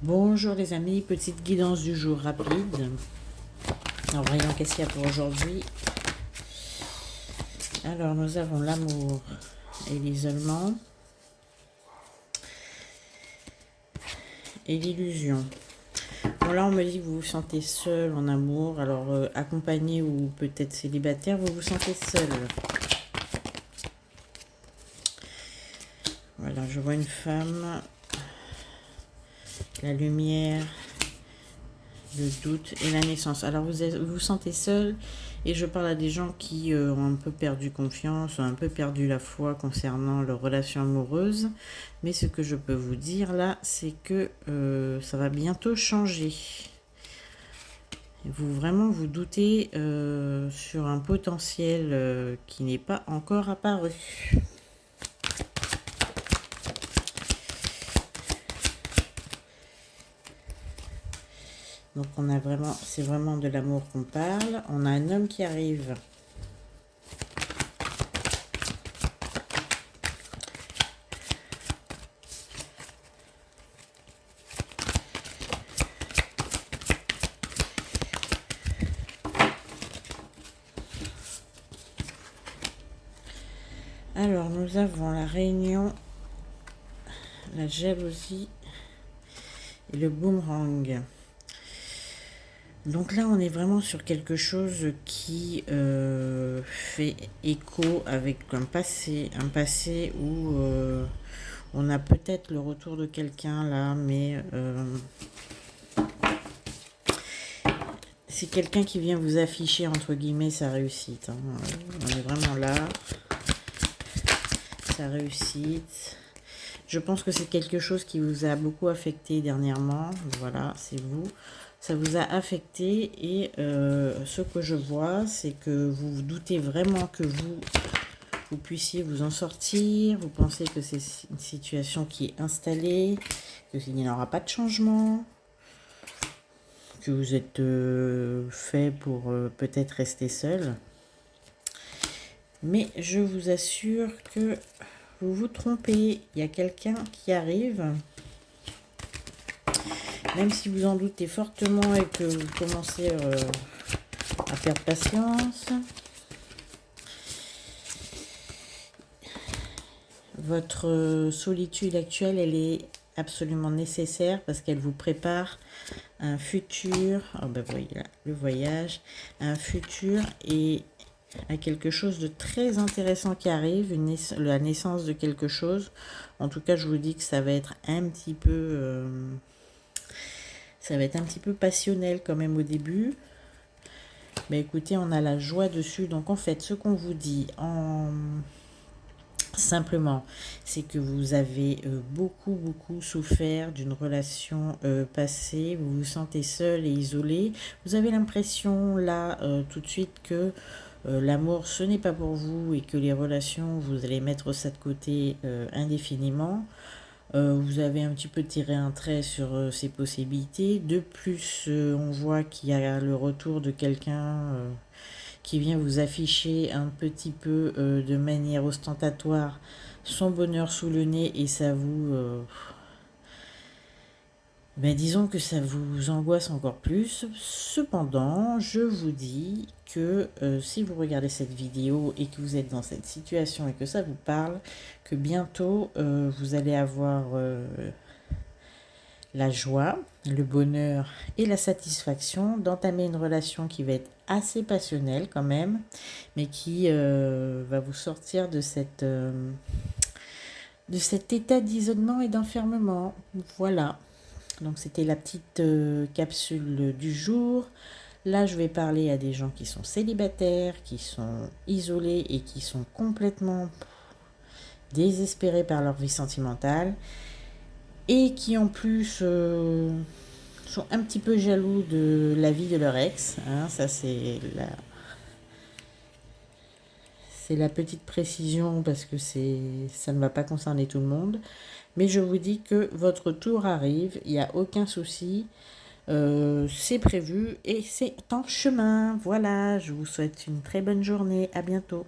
Bonjour les amis, petite guidance du jour rapide. En voyant qu'est-ce qu'il y a pour aujourd'hui. Alors nous avons l'amour et l'isolement et l'illusion. Bon là on me dit que vous vous sentez seul en amour, alors accompagné ou peut-être célibataire, vous vous sentez seul. Voilà, je vois une femme, la lumière, le doute et la naissance. Alors vous vous sentez seul et je parle à des gens qui ont un peu perdu confiance, ont un peu perdu la foi concernant leur relation amoureuse. Mais ce que je peux vous dire là, c'est que ça va bientôt changer. Vous vraiment vous doutez sur un potentiel qui n'est pas encore apparu. Donc on a vraiment, c'est vraiment de l'amour qu'on parle. On a un homme qui arrive. Alors nous avons la réunion, la jalousie et le boomerang. Donc là, on est vraiment sur quelque chose qui fait écho avec un passé où on a peut-être le retour de quelqu'un là, mais c'est quelqu'un qui vient vous afficher entre guillemets sa réussite. Hein. On est vraiment là, sa réussite. Je pense que c'est quelque chose qui vous a beaucoup affecté dernièrement. Voilà, c'est vous. Ça vous a affecté et ce que je vois, c'est que vous vous doutez vraiment que vous puissiez vous en sortir. Vous pensez que c'est une situation qui est installée, qu'il n'y aura pas de changement, que vous êtes fait pour peut-être rester seul. Mais je vous assure que vous vous trompez. Il y a quelqu'un qui arrive. Même si vous en doutez fortement et que vous commencez à perdre patience, votre solitude actuelle, elle est absolument nécessaire parce qu'elle vous prépare à un futur, oh ben voyez là, le voyage, à un futur et à quelque chose de très intéressant qui arrive, la naissance de quelque chose. En tout cas, je vous dis que ça va être un petit peu... ça va être un petit peu passionnel quand même au début. Mais écoutez, on a la joie dessus. Donc en fait, ce qu'on vous dit simplement, c'est que vous avez beaucoup souffert d'une relation passée. Vous vous sentez seul et isolé. Vous avez l'impression là tout de suite que l'amour ce n'est pas pour vous et que les relations, vous allez mettre ça de côté indéfiniment. Vous avez un petit peu tiré un trait sur ces possibilités. De plus, on voit qu'il y a le retour de quelqu'un qui vient vous afficher un petit peu de manière ostentatoire son bonheur sous le nez et ça vous... disons que ça vous angoisse encore plus. Cependant, je vous dis que si vous regardez cette vidéo et que vous êtes dans cette situation et que ça vous parle, que bientôt vous allez avoir la joie, le bonheur et la satisfaction d'entamer une relation qui va être assez passionnelle quand même, mais qui va vous sortir de cet état d'isolement et d'enfermement. Voilà. Donc c'était la petite capsule du jour. Là, je vais parler à des gens qui sont célibataires, qui sont isolés et qui sont complètement désespérés par leur vie sentimentale et qui en plus sont un petit peu jaloux de la vie de leur ex. Hein, ça, c'est la petite précision parce que ça ne va pas concerner tout le monde. Mais je vous dis que votre tour arrive, il n'y a aucun souci. C'est prévu et c'est en chemin. Voilà, je vous souhaite une très bonne journée. À bientôt.